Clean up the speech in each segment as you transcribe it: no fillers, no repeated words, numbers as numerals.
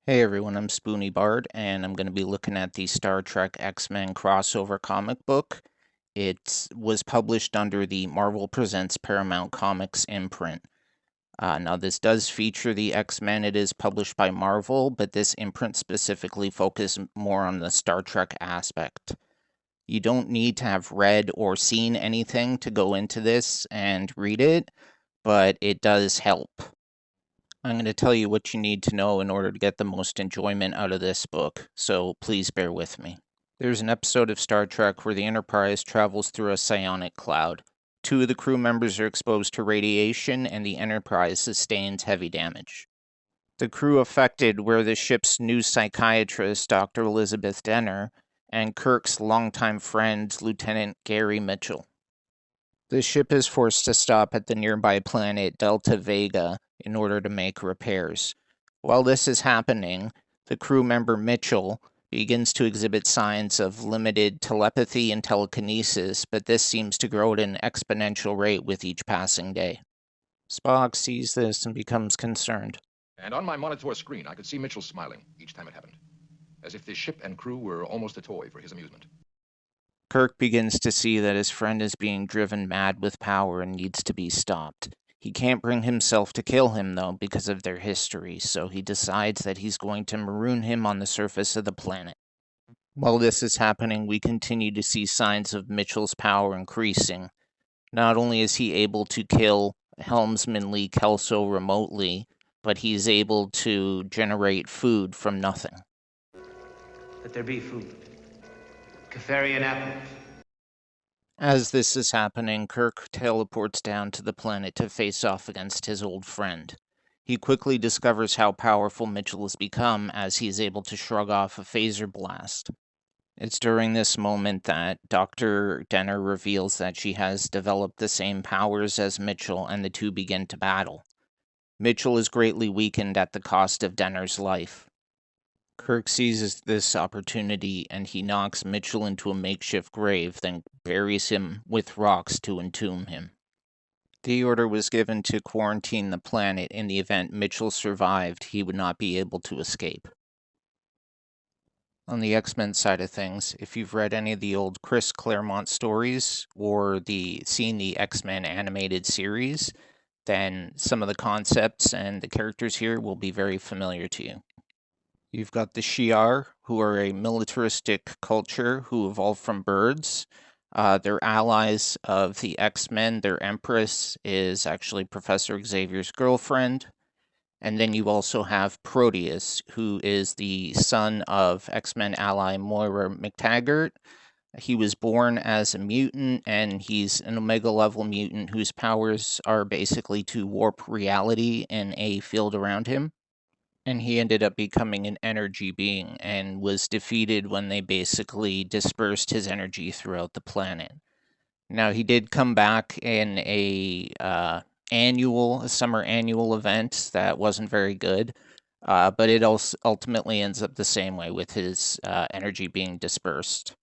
Hey everyone, I'm Spoony Bard, and I'm going to be looking at the Star Trek X-Men crossover comic book. It was published under the Marvel Presents Paramount Comics imprint. Now, this does feature the X-Men. It is published by Marvel, but this imprint specifically focuses more on the Star Trek aspect. You don't need to have read or seen anything to go into this and read it, but it does help. I'm going to tell you what you need to know in order to get the most enjoyment out of this book, so please bear with me. There's an episode of Star Trek where the Enterprise travels through a psionic cloud. Two of the crew members are exposed to radiation, and the Enterprise sustains heavy damage. The crew affected were the ship's new psychiatrist, Dr. Elizabeth Denner, and Kirk's longtime friend, Lieutenant Gary Mitchell. The ship is forced to stop at the nearby planet Delta Vega in order to make repairs. While this is happening, the crew member Mitchell begins to exhibit signs of limited telepathy and telekinesis, but this seems to grow at an exponential rate with each passing day. Spock sees this and becomes concerned. And on my monitor screen, I could see Mitchell smiling each time it happened, as if the ship and crew were almost a toy for his amusement. Kirk begins to see that his friend is being driven mad with power and needs to be stopped. He can't bring himself to kill him, though, because of their history, so he decides that he's going to maroon him on the surface of the planet. While this is happening, we continue to see signs of Mitchell's power increasing. Not only is he able to kill helmsman Lee Kelso remotely, but he's able to generate food from nothing. Let there be food. Caffarian apples. As this is happening, Kirk teleports down to the planet to face off against his old friend. He quickly discovers how powerful Mitchell has become as he is able to shrug off a phaser blast. It's during this moment that Dr. Denner reveals that she has developed the same powers as Mitchell, and the two begin to battle. Mitchell is greatly weakened at the cost of Denner's life. Kirk seizes this opportunity and he knocks Mitchell into a makeshift grave, then buries him with rocks to entomb him. The order was given to quarantine the planet in the event Mitchell survived, he would not be able to escape. On the X-Men side of things, if you've read any of the old Chris Claremont stories or seen the X-Men animated series, then some of the concepts and the characters here will be very familiar to you. You've got the Shi'ar, who are a militaristic culture who evolved from birds. They're allies of the X-Men. Their empress is actually Professor Xavier's girlfriend. And then you also have Proteus, who is the son of X-Men ally Moira McTaggart. He was born as a mutant, and he's an Omega-level mutant whose powers are basically to warp reality in a field around him. And he ended up becoming an energy being and was defeated when they basically dispersed his energy throughout the planet. Now, he did come back in a summer annual event that wasn't very good, but it also ultimately ends up the same way with his energy being dispersed.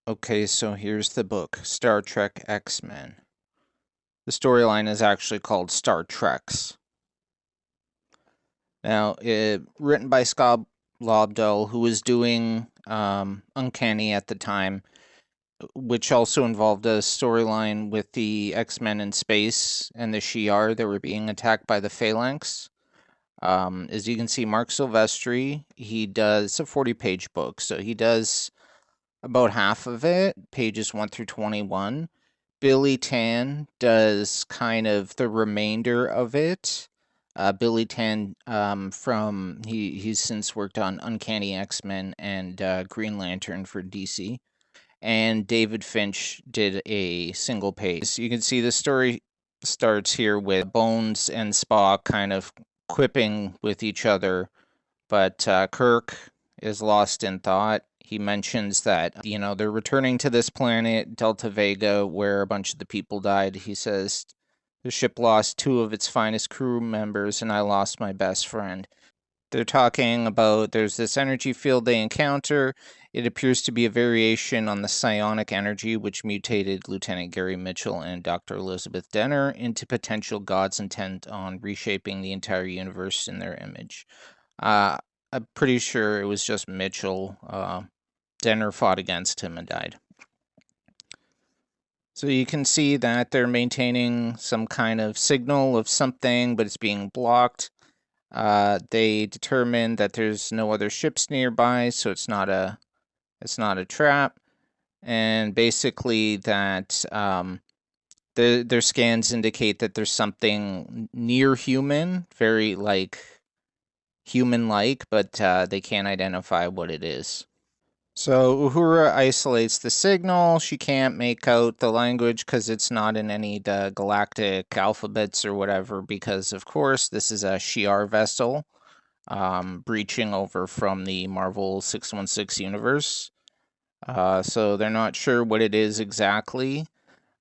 Okay, so here's the book, Star Trek X-Men. The storyline is actually called Star Treks. Now, written by Scott Lobdell, who was doing Uncanny at the time, which also involved a storyline with the X-Men in space and the Shi'ar that were being attacked by the Phalanx. As you can see, Mark Silvestri, it's a 40-page book, so he does about half of it, pages 1 through 21. Billy Tan does kind of the remainder of it. Billy Tan, he's since worked on Uncanny X-Men and Green Lantern for DC. And David Finch did a single page. So you can see the story starts here with Bones and Spock kind of quipping with each other, but Kirk is lost in thought. He mentions that, they're returning to this planet, Delta Vega, where a bunch of the people died. He says, the ship lost two of its finest crew members, and I lost my best friend. they're talking about there's this energy field they encounter. It appears to be a variation on the psionic energy which mutated Lieutenant Gary Mitchell and Dr. Elizabeth Denner into potential gods intent on reshaping the entire universe in their image. I'm pretty sure it was just Mitchell. Denner fought against him and died. So you can see that they're maintaining some kind of signal of something, but it's being blocked. They determined that there's no other ships nearby, so it's not a trap, and basically that their scans indicate that there's something near human, very human-like, but they can't identify what it is. So Uhura isolates the signal. She can't make out the language because it's not in any of the galactic alphabets or whatever, because of course this is a Shi'ar vessel breaching over from the Marvel 616 universe. So they're not sure what it is exactly.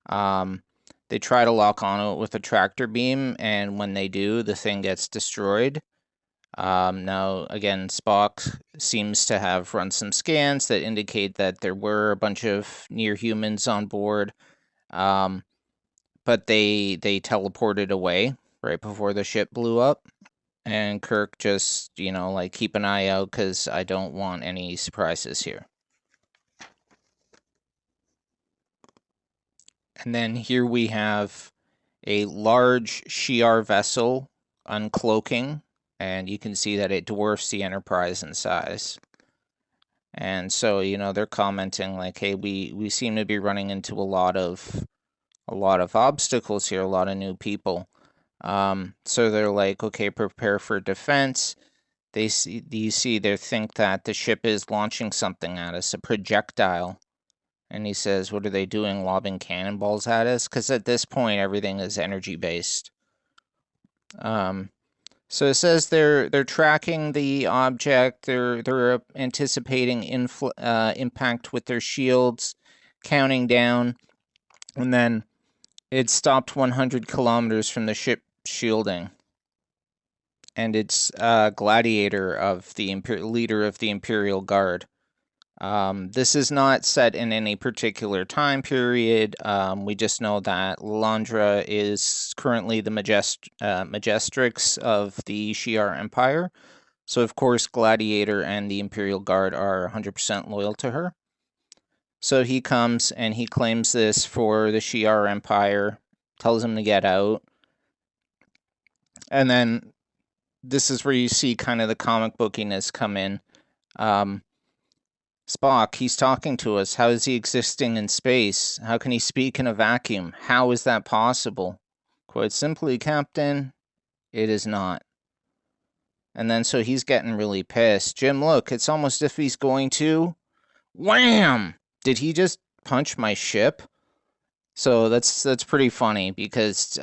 They try to lock onto it with a tractor beam, and when they do, the thing gets destroyed. Now, again, Spock seems to have run some scans that indicate that there were a bunch of near humans on board, but they teleported away right before the ship blew up. And Kirk just, keep an eye out because I don't want any surprises here. And then here we have a large Shi'ar vessel uncloaking, and you can see that it dwarfs the Enterprise in size. And so, they're commenting like, hey, we seem to be running into a lot of obstacles here, a lot of new people. So they're like, okay, prepare for defense. They think that the ship is launching something at us, a projectile. And he says, what are they doing, lobbing cannonballs at us? Because at this point, everything is energy-based. So it says they're tracking the object. They're anticipating impact with their shields, counting down, and then it stopped 100 kilometers from the ship shielding. And it's Gladiator of the leader of the Imperial Guard. This is not set in any particular time period. We just know that Lilandra is currently the Majestrix of the Shi'ar Empire. So, of course, Gladiator and the Imperial Guard are 100% loyal to her. So he comes and he claims this for the Shi'ar Empire, tells him to get out. And then this is where you see kind of the comic bookiness come in. Spock, he's talking to us. How is he existing in space? How can he speak in a vacuum? How is that possible? Quite simply, Captain, it is not. And then so he's getting really pissed. Jim, look, it's almost as if he's going to... Wham! Did he just punch my ship? So that's pretty funny because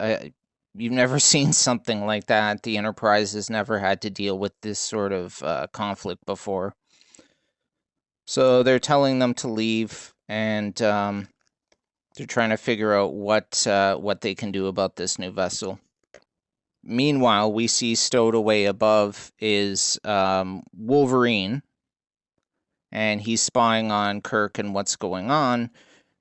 you've never seen something like that. The Enterprise has never had to deal with this sort of conflict before. So they're telling them to leave, and they're trying to figure out what they can do about this new vessel. Meanwhile, we see stowed away above is Wolverine, and he's spying on Kirk and what's going on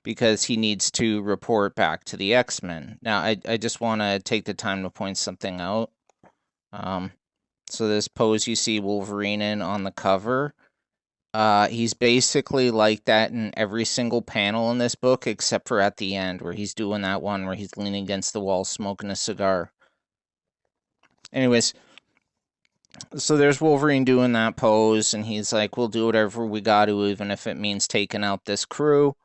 because he needs to report back to the X-Men. Now, I just want to take the time to point something out. So this pose you see Wolverine in on the cover, he's basically like that in every single panel in this book, except for at the end, where he's doing that one where he's leaning against the wall smoking a cigar. Anyways, so there's Wolverine doing that pose, and he's like, we'll do whatever we got to, even if it means taking out this crew.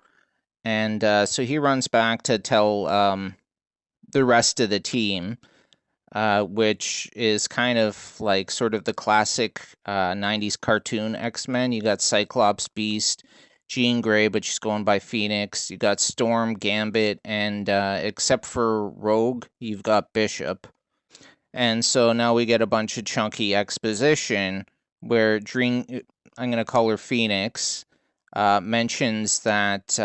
And so he runs back to tell the rest of the team, which is kind of like sort of the classic 90s cartoon X-Men. You got Cyclops, Beast, Jean Grey, but she's going by Phoenix. You got Storm, Gambit, and except for Rogue, you've got Bishop. And so now we get a bunch of chunky exposition where I'm going to call her Phoenix, mentions that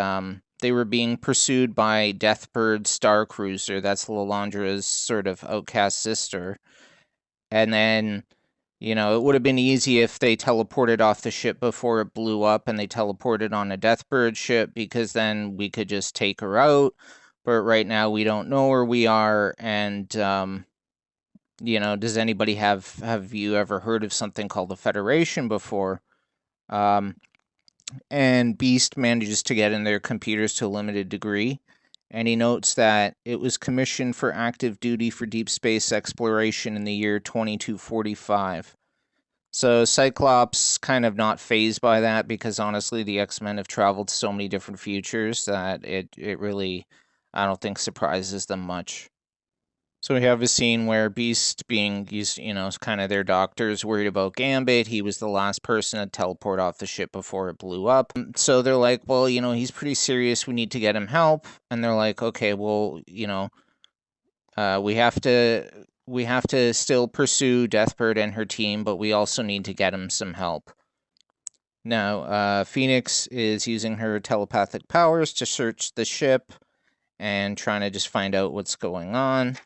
they were being pursued by Deathbird Starcruiser. That's Lilandra's sort of outcast sister. And then You know, it would have been easy if they teleported off the ship before it blew up and they teleported on a Deathbird ship, because then we could just take her out. But right now we don't know where we are, and you know, does anybody have you ever heard of something called the Federation before? Um, and Beast manages to get in their computers to a limited degree, and he notes that it was commissioned for active duty for deep space exploration in the year 2245. So Cyclops kind of not phased by that, because honestly the X-Men have traveled so many different futures that it really, I don't think, surprises them much. So we have a scene where Beast, being used, you know, kind of their doctor, is worried about Gambit. He was the last person to teleport off the ship before it blew up. So they're like, well, you know, he's pretty serious. We need to get him help. And they're like, okay, well, you know, we have to still pursue Deathbird and her team, but we also need to get him some help. Now, Phoenix is using her telepathic powers to search the ship and trying to just find out what's going on.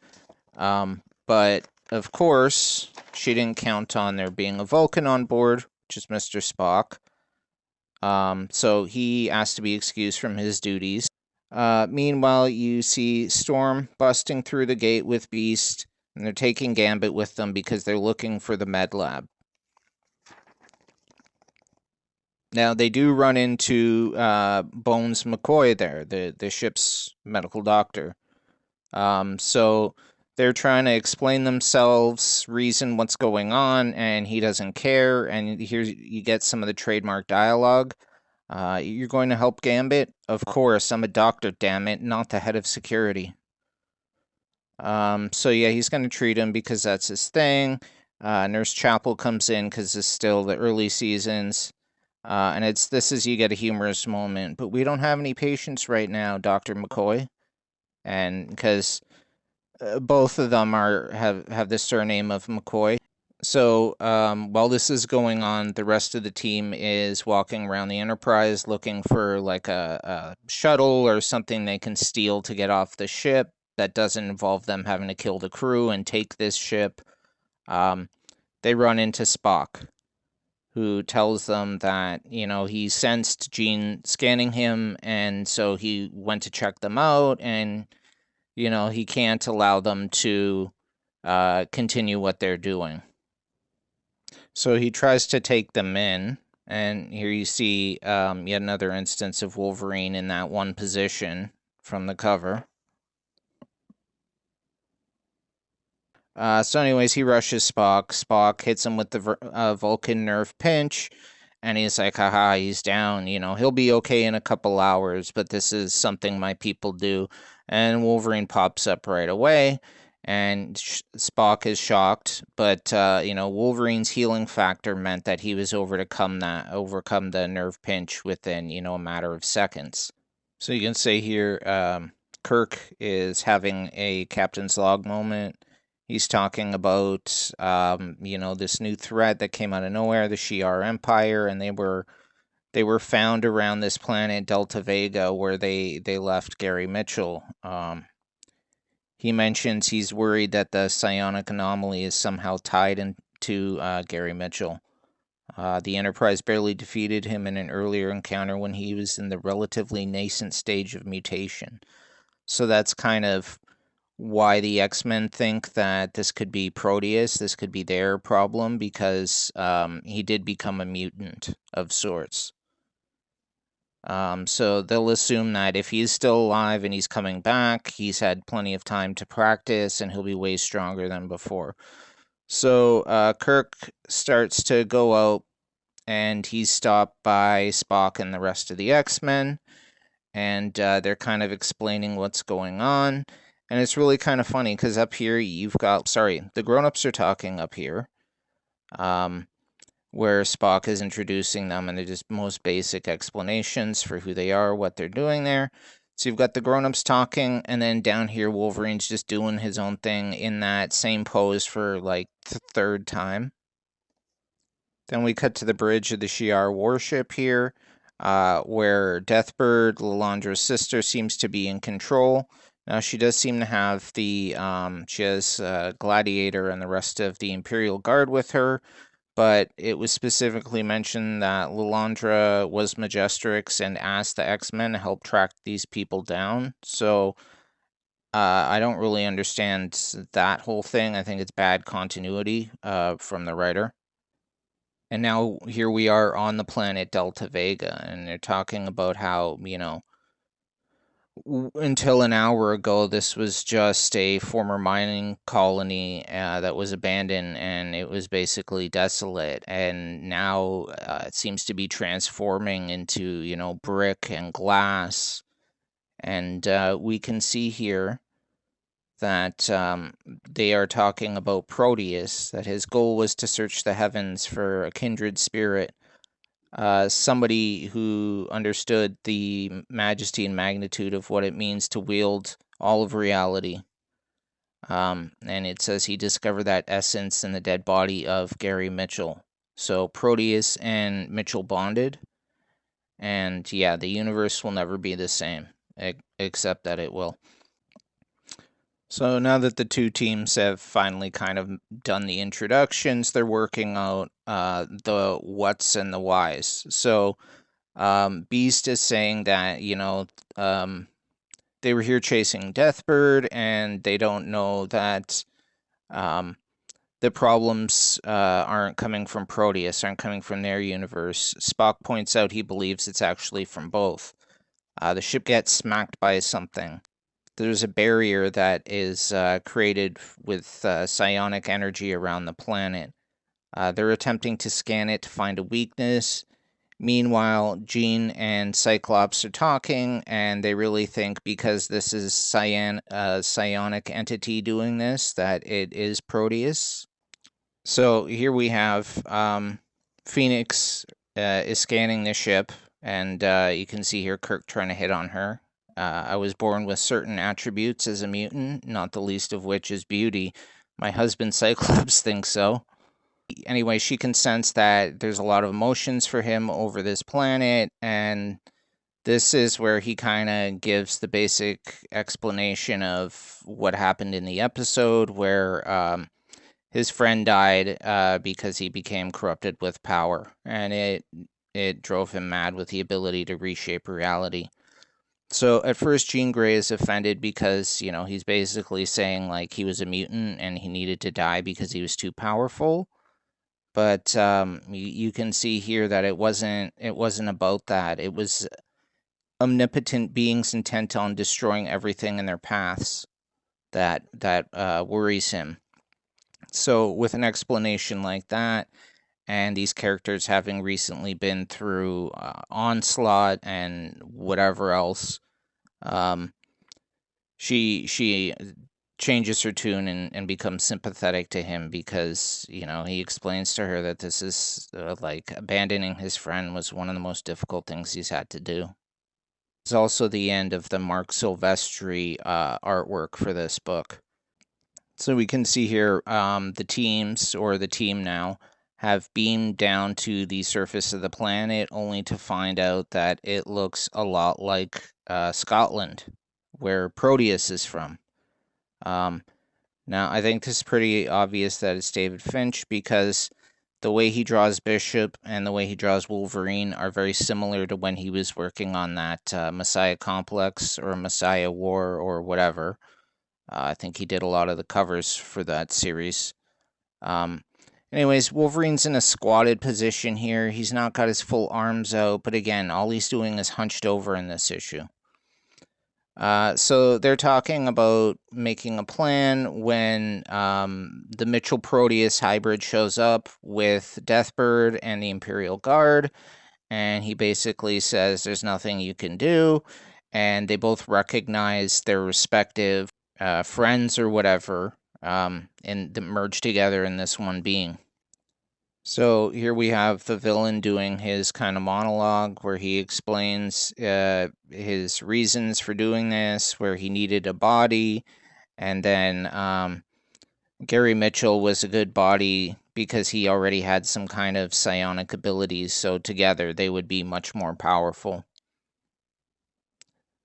But of course, she didn't count on there being a Vulcan on board, which is Mr. Spock. So he asked to be excused from his duties. Meanwhile, you see Storm busting through the gate with Beast, and they're taking Gambit with them because they're looking for the med lab. Now, they do run into Bones McCoy there, the ship's medical doctor. So they're trying to explain themselves, reason what's going on, and he doesn't care. And here you get some of the trademark dialogue. You're going to help Gambit? Of course, I'm a doctor, damn it, not the head of security. So yeah, he's going to treat him because that's his thing. Nurse Chapel comes in because it's still the early seasons. And this is, you get a humorous moment, but we don't have any patients right now, Dr. McCoy. And because both of them have the surname of McCoy. So while this is going on, the rest of the team is walking around the Enterprise looking for like a shuttle or something they can steal to get off the ship that doesn't involve them having to kill the crew and take this ship. They run into Spock, who tells them that, you know, he sensed Jean scanning him, and so he went to check them out, and, you know, he can't allow them to continue what they're doing. So he tries to take them in, and here you see yet another instance of Wolverine in that one position from the cover. So anyways, he rushes Spock. Spock hits him with the Vulcan nerve pinch, and he's like, haha, he's down. You know, he'll be okay in a couple hours, but this is something my people do. And Wolverine pops up right away, and Spock is shocked. But, you know, Wolverine's healing factor meant that he was overcome the nerve pinch within, you know, a matter of seconds. So you can say here, Kirk is having a captain's log moment. He's talking about, you know, this new threat that came out of nowhere, the Shi'ar Empire, and they were found around this planet Delta Vega where they left Gary Mitchell. He mentions he's worried that the psionic anomaly is somehow tied into Gary Mitchell. The Enterprise barely defeated him in an earlier encounter when he was in the relatively nascent stage of mutation. So that's kind of why the X-Men think that this could be Proteus, this could be their problem, because he did become a mutant of sorts. So they'll assume that if he's still alive and he's coming back, he's had plenty of time to practice and he'll be way stronger than before. So Kirk starts to go out, and he's stopped by Spock and the rest of the X-Men, and they're kind of explaining what's going on. And it's really kind of funny because up here you've got, the grown-ups are talking up here, where Spock is introducing them, and they're just most basic explanations for who they are, what they're doing there. So you've got the grown-ups talking, and then down here Wolverine's just doing his own thing in that same pose for like the third time. Then we cut to the bridge of the Shi'ar warship here, where Deathbird, Lalandra's sister, seems to be in control. Now, she does seem to have she has Gladiator and the rest of the Imperial Guard with her, but it was specifically mentioned that Lilandra was Majestrix and asked the X-Men to help track these people down. So I don't really understand that whole thing. I think it's bad continuity from the writer. And now here we are on the planet Delta Vega, and they're talking about how, until an hour ago, this was just a former mining colony that was abandoned, and it was basically desolate. And now it seems to be transforming into, brick and glass. And we can see here that they are talking about Proteus, that his goal was to search the heavens for a kindred spirit, somebody who understood the majesty and magnitude of what it means to wield all of reality. And it says he discovered that essence in the dead body of Gary Mitchell. So Proteus and Mitchell bonded, and yeah, the universe will never be the same, except that it will. So now that the two teams have finally kind of done the introductions, they're working out the what's and the whys. So Beast is saying that, they were here chasing Deathbird, and they don't know that the problems aren't coming from Proteus, aren't coming from their universe. Spock points out he believes it's actually from both. The ship gets smacked by something. There's a barrier that is created with psionic energy around the planet. They're attempting to scan it to find a weakness. Meanwhile, Jean and Cyclops are talking, and they really think because this is psionic entity doing this, that it is Proteus. So here we have Phoenix is scanning the ship, and you can see here Kirk trying to hit on her. I was born with certain attributes as a mutant, not the least of which is beauty. My husband Cyclops thinks so. Anyway, she can sense that there's a lot of emotions for him over this planet, and this is where he kind of gives the basic explanation of what happened in the episode, where his friend died because he became corrupted with power, and it drove him mad with the ability to reshape reality. So at first, Jean Grey is offended because he's basically saying like he was a mutant and he needed to die because he was too powerful. But you can see here that it wasn't about that. It was omnipotent beings intent on destroying everything in their paths that worries him. So with an explanation like that, and these characters having recently been through Onslaught and whatever else, she changes her tune and becomes sympathetic to him because he explains to her that this is like abandoning his friend was one of the most difficult things he's had to do. It's also the end of the Mark Silvestri artwork for this book. So we can see here the teams, or the team now, have beamed down to the surface of the planet only to find out that it looks a lot like Scotland, where Proteus is from. Now, I think this is pretty obvious that it's David Finch because the way he draws Bishop and the way he draws Wolverine are very similar to when he was working on that Messiah Complex or Messiah War or whatever. I think he did a lot of the covers for that series. Anyways, Wolverine's in a squatted position here. He's not got his full arms out, but again, all he's doing is hunched over in this issue. So they're talking about making a plan when the Mitchell Proteus hybrid shows up with Deathbird and the Imperial Guard, and he basically says there's nothing you can do, and they both recognize their respective friends or whatever, and merge together in this one being. So here we have the villain doing his kind of monologue where he explains his reasons for doing this, where he needed a body, and then Gary Mitchell was a good body because he already had some kind of psionic abilities, so together they would be much more powerful.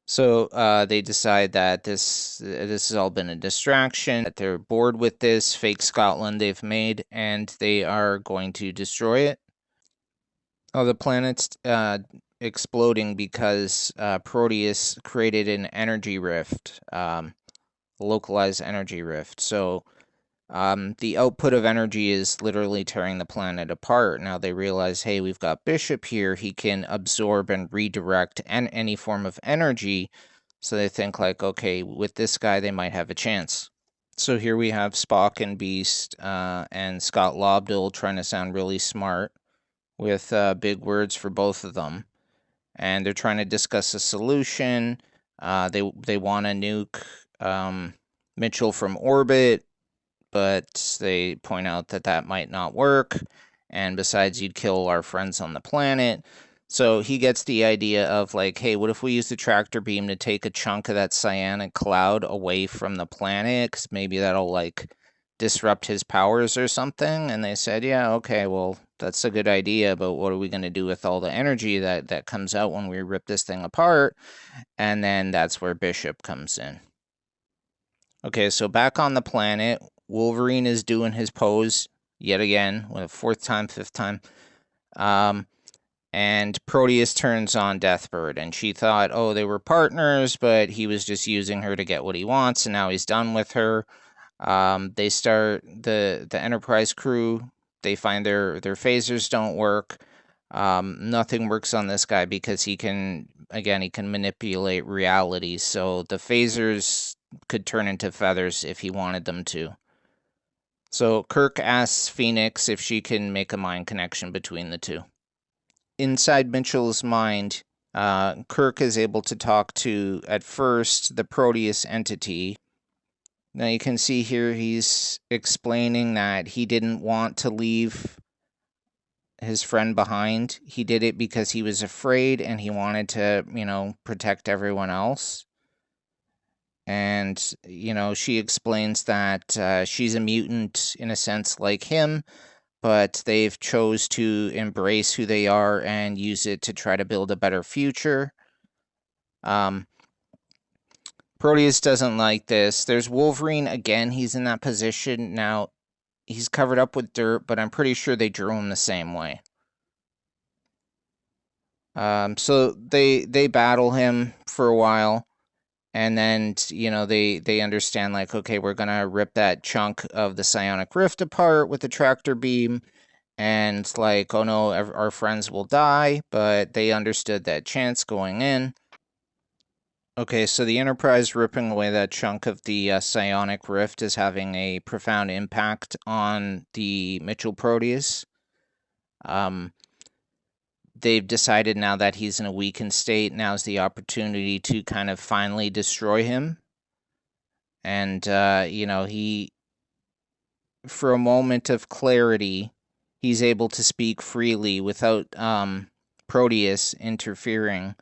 So they decide that this has all been a distraction, that they're bored with this fake Scotland they've made, and they are going to destroy it. Oh, the planet's exploding because Proteus created an energy rift, a localized energy rift. So the output of energy is literally tearing the planet apart. Now they realize, hey, we've got Bishop here. He can absorb and redirect any form of energy. So they think like, okay, with this guy, they might have a chance. So here we have Spock and Beast and Scott Lobdell trying to sound really smart with big words for both of them. And they're trying to discuss a solution. They want to nuke Mitchell from orbit, but they point out that that might not work. And besides, you'd kill our friends on the planet. So he gets the idea of like, hey, what if we use the tractor beam to take a chunk of that cyanic cloud away from the planet? Because maybe that'll like disrupt his powers or something. And they said, yeah, okay, well, that's a good idea, but what are we going to do with all the energy that comes out when we rip this thing apart? And then that's where Bishop comes in. Okay, so back on the planet, Wolverine is doing his pose yet again, with a fourth time, fifth time. And Proteus turns on Deathbird, and she thought, oh, they were partners, but he was just using her to get what he wants, and now he's done with her. They start the Enterprise crew. They find their phasers don't work. Nothing works on this guy because he can manipulate reality. So the phasers could turn into feathers if he wanted them to. So Kirk asks Phoenix if she can make a mind connection between the two. Inside Mitchell's mind, Kirk is able to talk to, at first, the Proteus entity. Now you can see here he's explaining that he didn't want to leave his friend behind. He did it because he was afraid and he wanted to, protect everyone else. And, she explains that she's a mutant in a sense like him, but they've chose to embrace who they are and use it to try to build a better future. Proteus doesn't like this. There's Wolverine again. He's in that position. Now, he's covered up with dirt, but I'm pretty sure they drew him the same way. So they battle him for a while, and then they understand like, okay, we're gonna rip that chunk of the psionic rift apart with the tractor beam, and like, oh no, our friends will die. But they understood that chance going in. Okay, so the Enterprise ripping away that chunk of the psionic rift is having a profound impact on the Mitchell Proteus. They've decided now that he's in a weakened state, now's the opportunity to kind of finally destroy him. And, he, for a moment of clarity, he's able to speak freely without Proteus interfering.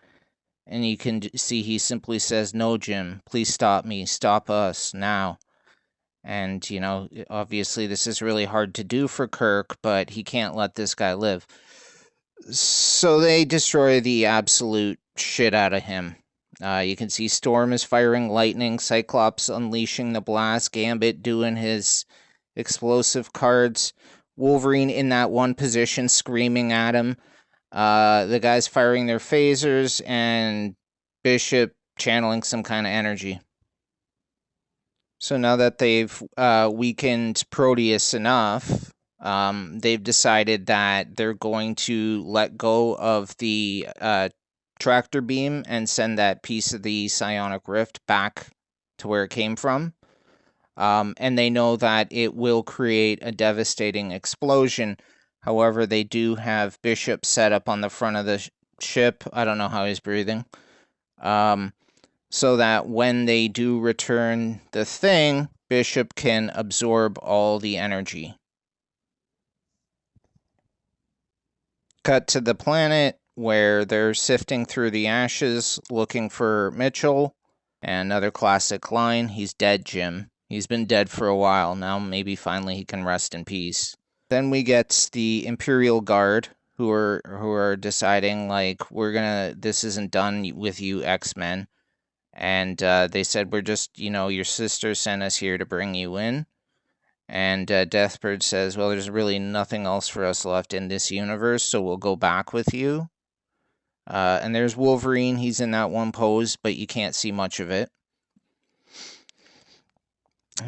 And you can see he simply says, no, Jim, please stop me, stop us now. And, obviously this is really hard to do for Kirk, but he can't let this guy live. So they destroy the absolute shit out of him. You can see Storm is firing lightning, Cyclops unleashing the blast, Gambit doing his explosive cards, Wolverine in that one position screaming at him, the guys firing their phasers, and Bishop channeling some kind of energy. So now that they've weakened Proteus enough, they've decided that they're going to let go of the tractor beam and send that piece of the psionic rift back to where it came from. And they know that it will create a devastating explosion. However, they do have Bishop set up on the front of the ship. I don't know how he's breathing. So that when they do return the thing, Bishop can absorb all the energy. Cut to the planet where they're sifting through the ashes looking for Mitchell. And another classic line, he's dead, Jim. He's been dead for a while. Now maybe finally he can rest in peace. Then we get the Imperial Guard who are deciding like, this isn't done with you X-Men. And they said, we're just, your sister sent us here to bring you in. And Deathbird says, well, there's really nothing else for us left in this universe, so we'll go back with you. And there's Wolverine. He's in that one pose, but you can't see much of it.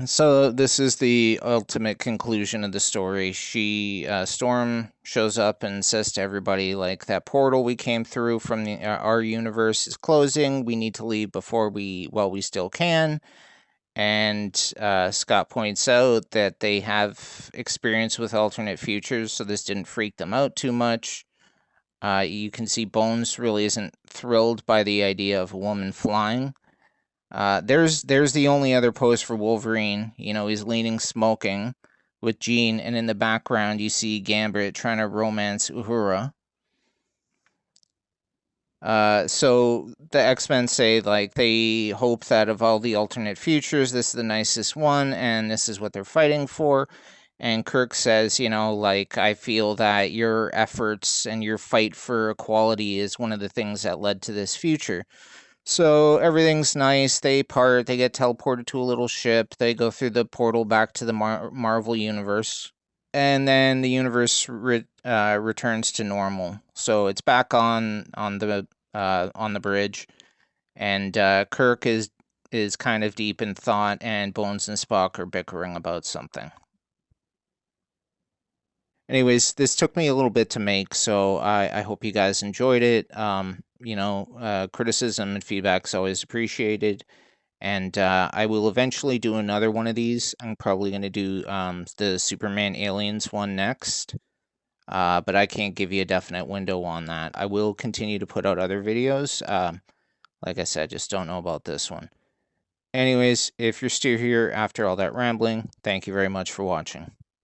So this is the ultimate conclusion of the story. Storm shows up and says to everybody, like, that portal we came through from our universe is closing. We need to leave while we still can. And Scott points out that they have experience with alternate futures, so this didn't freak them out too much. You can see Bones really isn't thrilled by the idea of a woman flying. There's the only other pose for Wolverine. He's leaning smoking with Jean, and in the background you see Gambit trying to romance Uhura. So the X-Men say, like, they hope that of all the alternate futures, this is the nicest one, and this is what they're fighting for. And Kirk says, like, I feel that your efforts and your fight for equality is one of the things that led to this future. So everything's nice. They part. They get teleported to a little ship. They go through the portal back to the Marvel universe, and then the universe returns to normal. So it's back on the bridge, and Kirk is kind of deep in thought, and Bones and Spock are bickering about something. Anyways, this took me a little bit to make, so I hope you guys enjoyed it. Criticism and feedback is always appreciated. And I will eventually do another one of these. I'm probably going to do the Superman Aliens one next. But I can't give you a definite window on that. I will continue to put out other videos. Like I said, just don't know about this one. Anyways, if you're still here after all that rambling, thank you very much for watching.